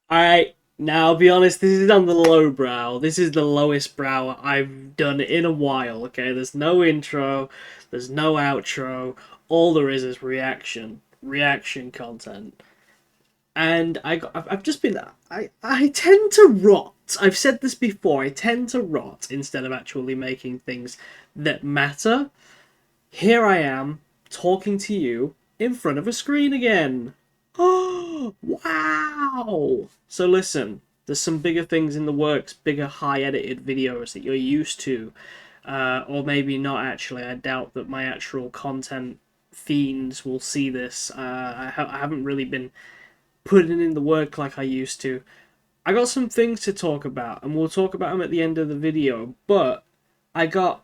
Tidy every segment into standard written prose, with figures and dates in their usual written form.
Now, I'll be honest, this is on the low brow. This is the lowest brow I've done in a while, okay? There's no intro, there's no outro. All there is reaction content. And I've just been, I tend to rot. I've said this before, I tend to rot instead of actually making things that matter. Here I am, talking to you in front of a screen again. Oh, wow! So listen, there's some bigger things in the works, bigger high edited videos that you're used to. Or maybe not actually. I doubt that my actual content fiends will see this. I haven't really been putting in the work like I used to. I got some things to talk about, and we'll talk about them at the end of the video, but I got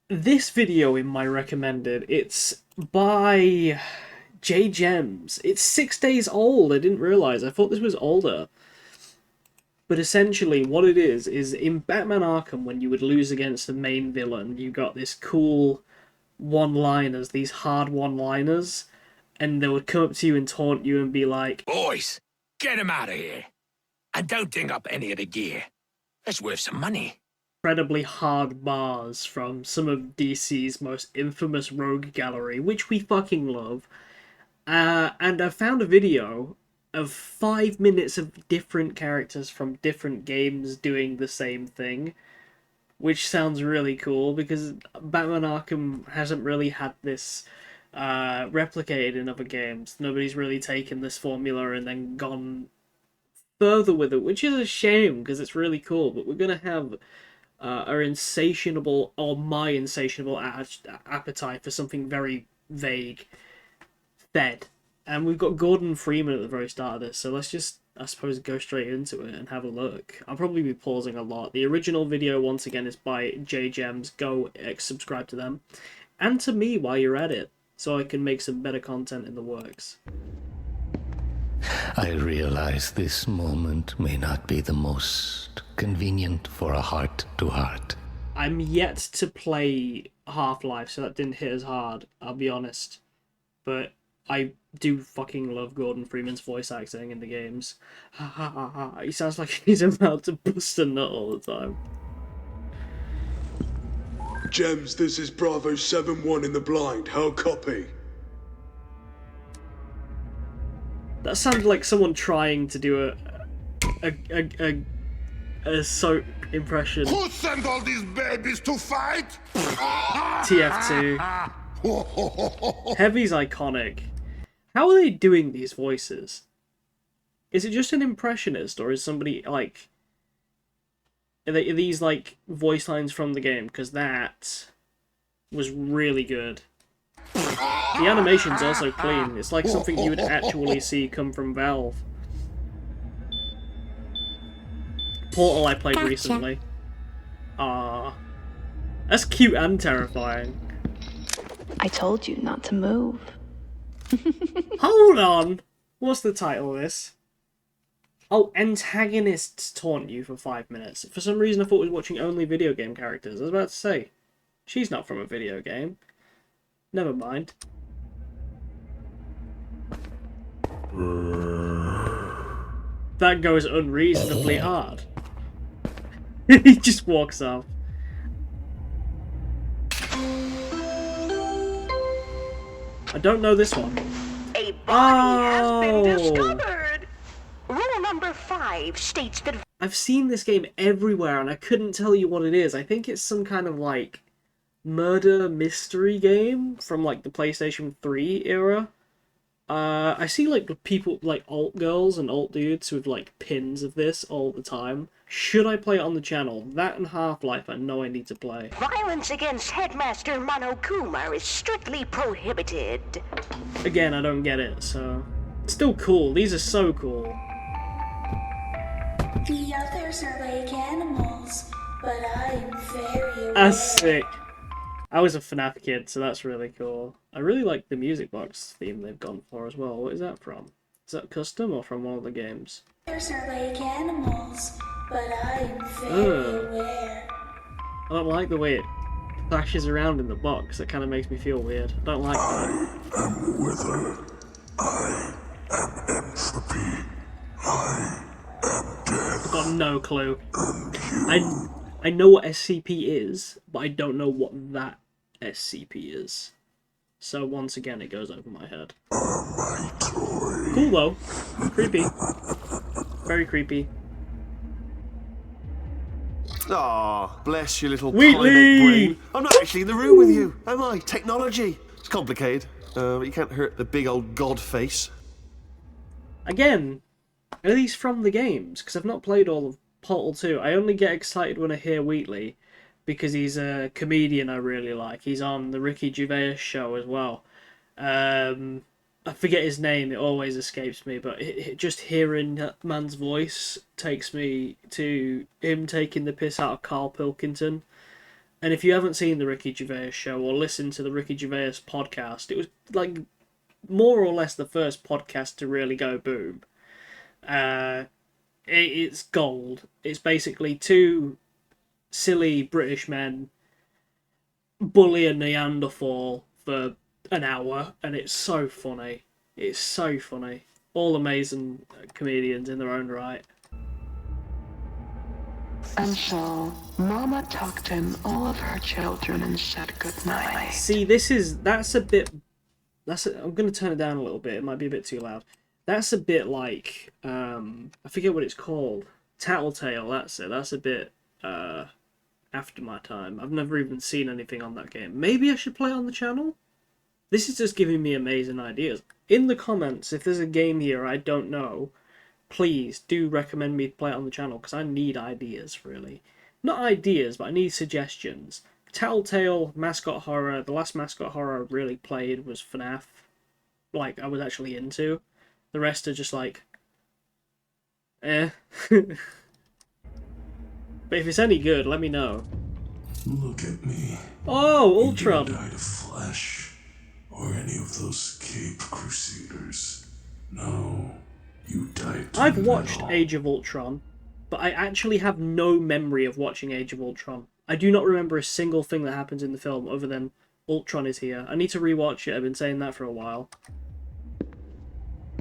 this video in my recommended. It's by J Gems. It's 6 days old. I didn't realize. I thought this was older. But essentially, what it is in Batman Arkham, when you would lose against the main villain, you got this cool one-liners, these hard one-liners, and they would come up to you and taunt you and be like, "Boys, get him out of here. And don't ding up any of the gear. That's worth some money." Incredibly hard bars from some of DC's most infamous rogue gallery, which we fucking love. And I found a video of 5 minutes of different characters from different games doing the same thing, which sounds really cool because Batman Arkham hasn't really had this replicated in other games. Nobody's really taken this formula and then gone further with it, which is a shame because it's really cool. But we're gonna have our insatiable, or my insatiable appetite for something very vague fed. And we've got Gordon Freeman at the very start of this, so let's just, I suppose, go straight into it and have a look. I'll probably be pausing a lot. The original video, once again, is by J Gems. Go subscribe to them. And to me while you're at it, so I can make some better content in the works. I realize this moment may not be the most convenient for a heart-to-heart. I'm yet to play Half-Life, so that didn't hit as hard, I'll be honest. But I do fucking love Gordon Freeman's voice acting in the games. He sounds like he's about to bust a nut all the time. Gems, this is Bravo 7-1 in the blind. How copy? That sounded like someone trying to do a soap impression. Who sent all these babies to fight? TF2. Heavy's iconic. How are they doing these voices? Is it just an impressionist, or is somebody, like... Are these, like, voice lines from the game? Because that was really good. The animation's also clean. It's like something you would actually see come from Valve. Portal I played recently. Ah, that's cute and terrifying. I told you not to move. Hold on! What's the title of this? Oh, Antagonists Taunt you for 5 minutes. For some reason I thought I was watching only video game characters. I was about to say, she's not from a video game. Never mind. That goes unreasonably hard. He just walks off. I don't know this one. A body has been discovered. Rule number 5 states that... I've seen this game everywhere and I couldn't tell you what it is. I think it's some kind of, like, murder mystery game from, like, the PlayStation 3 era. I see, like, people, like, alt girls and alt dudes with, like, pins of this all the time. Should I play it on the channel? That and Half-Life I know I need to play. Violence against Headmaster Monokuma is strictly prohibited. Again, I don't get it, so... Still cool. These are so cool. The others are like animals, but I am very aware. That's sick. I was a FNaF kid, so that's really cool. I really like the music box theme they've gone for as well. What is that from? Is that custom or from one of the games? Others are like animals, but I am very aware. I don't like the way it flashes around in the box. It kind of makes me feel weird. I don't like that. I am Wither. I am entropy. no clue. I know what SCP is, but I don't know what that SCP is. So once again, it goes over my head. Cool though. Creepy. Very creepy. Ah, bless your little Wheatley! primate brain. I'm not actually in the room with you, am I? Technology. It's complicated, but you can't hurt the big old god face. Again, are these from the games? Because I've not played all of Portal 2. I only get excited when I hear Wheatley, because he's a comedian I really like. He's on the Ricky Gervais show as well. I forget his name, it always escapes me, but just hearing that man's voice takes me to him taking the piss out of Carl Pilkington. And if you haven't seen the Ricky Gervais show or listened to the Ricky Gervais podcast, it was like more or less the first podcast to really go boom. It's gold. It's basically two silly British men bully a Neanderthal for an hour, and it's so funny. It's so funny. All amazing comedians in their own right. And so, Mama tucked in all of her children and said goodnight. See, I'm going to turn it down a little bit. It might be a bit too loud. That's a bit like, I forget what it's called. Tattletale, that's it. That's a bit after my time. I've never even seen anything on that game. Maybe I should play it on the channel? This is just giving me amazing ideas. In the comments, if there's a game here I don't know, please do recommend me to play it on the channel, because I need ideas, really. Not ideas, but I need suggestions. Telltale, mascot horror. The last mascot horror I really played was FNaF. Like, I was actually into. The rest are just like, eh. But if it's any good, let me know. Look at me. Oh, Ultron! You didn't die to Flesh, or any of those Cape Crusaders. No, you died to I've watched metal. Age of Ultron, but I actually have no memory of watching Age of Ultron. I do not remember a single thing that happens in the film other than Ultron is here. I need to rewatch it. I've been saying that for a while.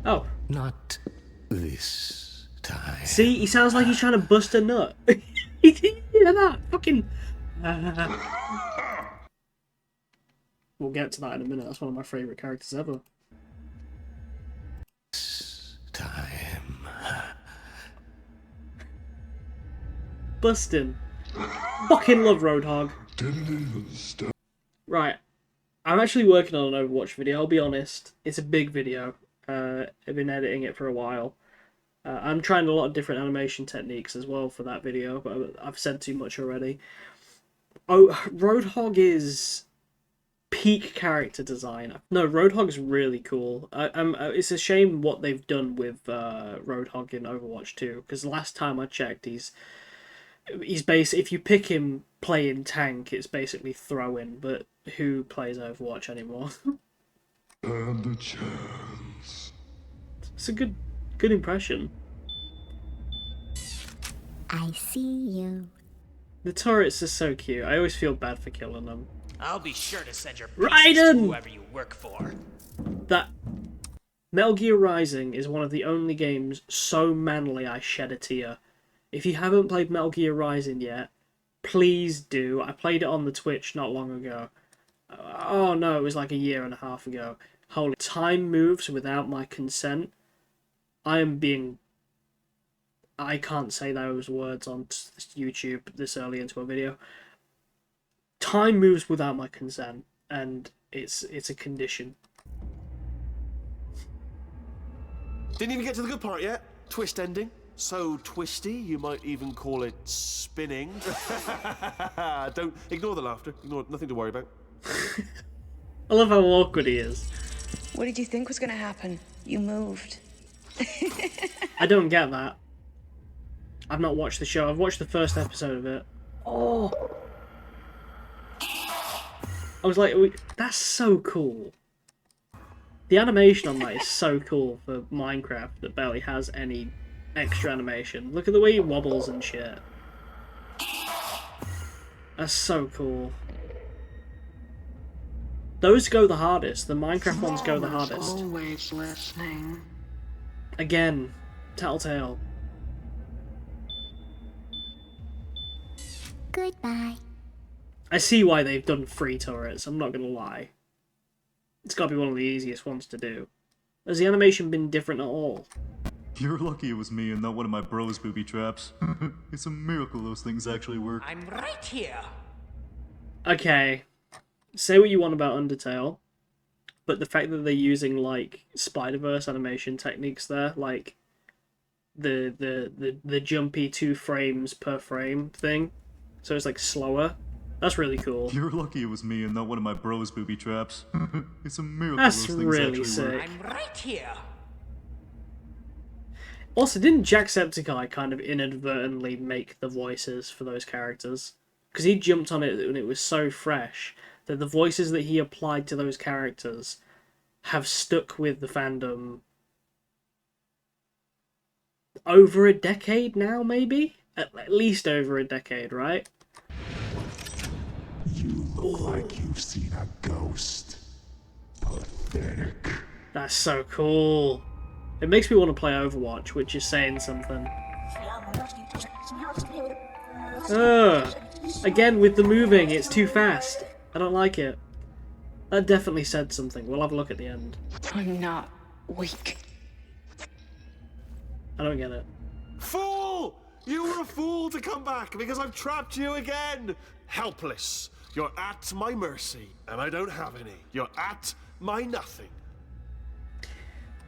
Oh. Not this time. See, he sounds like he's trying to bust a nut. You hear that? Fucking... We'll get to that in a minute. That's one of my favourite characters ever. Time. Bustin'. Fucking love Roadhog. Right. I'm actually working on an Overwatch video, I'll be honest. It's a big video. I've been editing it for a while. I'm trying a lot of different animation techniques as well for that video, but I've said too much already. Oh, Roadhog is peak character design. No, Roadhog's really cool. It's a shame what they've done with Roadhog in Overwatch 2, because last time I checked, he's if you pick him playing tank, it's basically throw-in, but who plays Overwatch anymore? And a chance. It's a good impression. I see you. The turrets are so cute. I always feel bad for killing them. I'll be sure to send your Raiden! to whoever you work for. That Metal Gear Rising is one of the only games so manly I shed a tear. If you haven't played Metal Gear Rising yet, please do. I played it on the Twitch not long ago. Oh no, it was like a year and a half ago. Holy, time moves without my consent. I can't say those words on YouTube this early into a video. Time moves without my consent, and it's a condition. Didn't even get to the good part yet. Twist ending. So twisty, you might even call it spinning. Don't ignore the laughter. Ignore it. Nothing to worry about. I love how awkward he is. What did you think was going to happen? You moved. I don't get that. I've not watched the show. I've watched the first episode of it. Oh. I was like, that's so cool. The animation on that is so cool for Minecraft that barely has any extra animation. Look at the way he wobbles and shit. That's so cool. Those go the hardest. The Minecraft ones go the hardest. Always listening. Again, Telltale. Goodbye. I see why they've done free turrets, I'm not gonna lie. It's gotta be one of the easiest ones to do. Has the animation been different at all? You're lucky it was me and not one of my bros' booby traps. It's a miracle those things actually work. I'm right here. Okay, say what you want about Undertale, but the fact that they're using, like, Spider-Verse animation techniques there, like, the jumpy 2 frames per frame thing, so it's, like, slower, that's really cool. You're lucky it was me and not one of my bros' booby traps. It's a miracle That's those things really actually sick. work. I'm right here. Also, didn't Jacksepticeye kind of inadvertently make the voices for those characters? Because he jumped on it and it was so fresh that the voices that he applied to those characters have stuck with the fandom over a decade now, maybe? At least over a decade, right? You look like you've seen a ghost. Pathetic. That's so cool. It makes me want to play Overwatch, which is saying something. Again, with the moving, it's too fast. I don't like it. That definitely said something. We'll have a look at the end. I'm not weak. I don't get it. Fool! You were a fool to come back because I've trapped you again! Helpless. You're at my mercy, and I don't have any. You're at my nothing.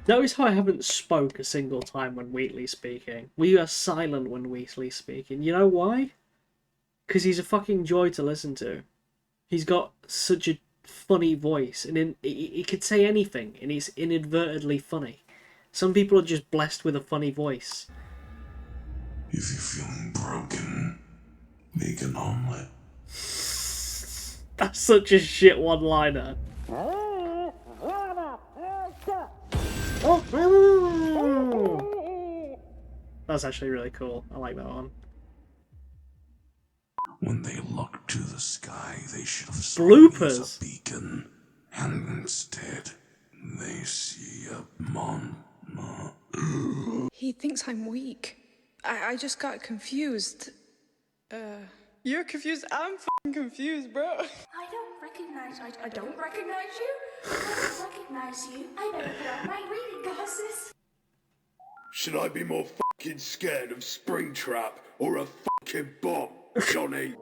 Notice how I haven't spoke a single time when Wheatley's speaking. We are silent when Wheatley's speaking. You know why? Because he's a fucking joy to listen to. He's got such a funny voice, and he could say anything, and he's inadvertently funny. Some people are just blessed with a funny voice. If you're feeling broken, make an omelet. That's such a shit one-liner. That's actually really cool. I like that one. When they look to the sky, they should have saw Bloopers. me as a beacon, and instead, they see a He thinks I'm weak. I just got confused. You're confused? I'm f***ing confused, bro. I don't recognize you. I don't recognize you? I don't recognize you. I better put on my reading glasses. Should I be more fucking scared of Springtrap or a fucking bomb, Johnny?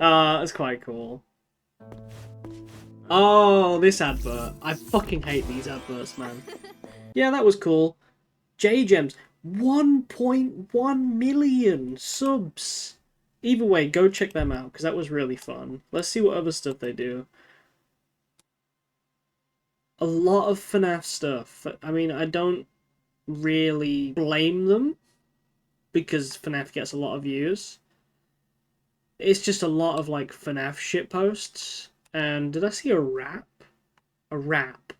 That's quite cool. Oh, this advert. I fucking hate these adverts, man. Yeah, that was cool. J-Gems. 1.1 million subs. Either way, go check them out, because that was really fun. Let's see what other stuff they do. A lot of FNaF stuff. I mean, I don't really blame them, because FNaF gets a lot of views. It's just a lot of, like, FNaF shitposts. And did I see a rap? A rap.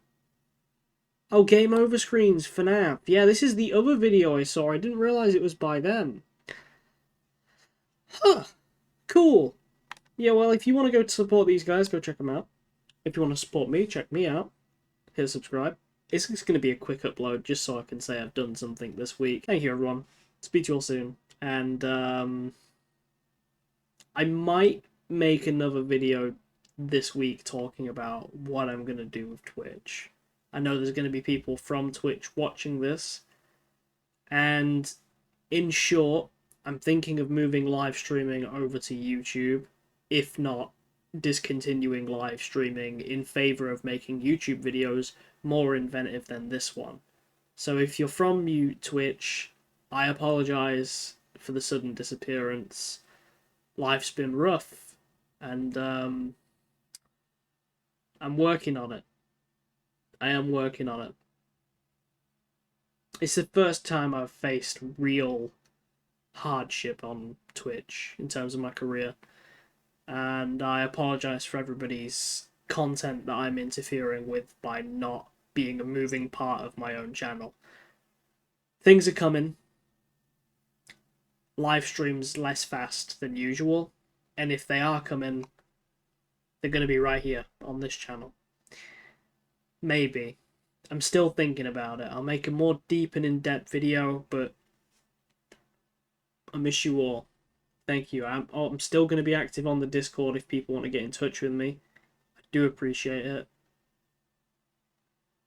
Oh, Game Over Screens, FNaF. Yeah, this is the other video I saw. I didn't realise it was by them. Huh. Cool. Yeah, well, if you want to go to support these guys, go check them out. If you want to support me, check me out. Hit subscribe. It's just going to be a quick upload, just so I can say I've done something this week. Thank you, everyone. Speak to you all soon. And, I might make another video this week talking about what I'm going to do with Twitch. I know there's going to be people from Twitch watching this. And in short, I'm thinking of moving live streaming over to YouTube. If not, discontinuing live streaming in favor of making YouTube videos more inventive than this one. So if you're from Twitch, I apologize for the sudden disappearance. Life's been rough, and I'm working on it. I am working on it. It's the first time I've faced real hardship on Twitch in terms of my career, and I apologize for everybody's content that I'm interfering with by not being a moving part of my own channel. Things are coming. Live streams less fast than usual, and if they are coming, they're going to be right here on this channel. Maybe. I'm still thinking about it. I'll make a more deep and in-depth video, but I miss you all. Thank you. I'm still going to be active on the Discord if people want to get in touch with me. I do appreciate it.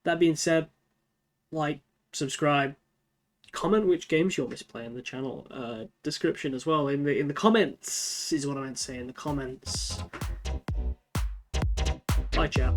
That being said, like, subscribe, comment which games you'll miss playing the channel. Description as well in the comments is what I meant to say, in the comments. Bye, chat.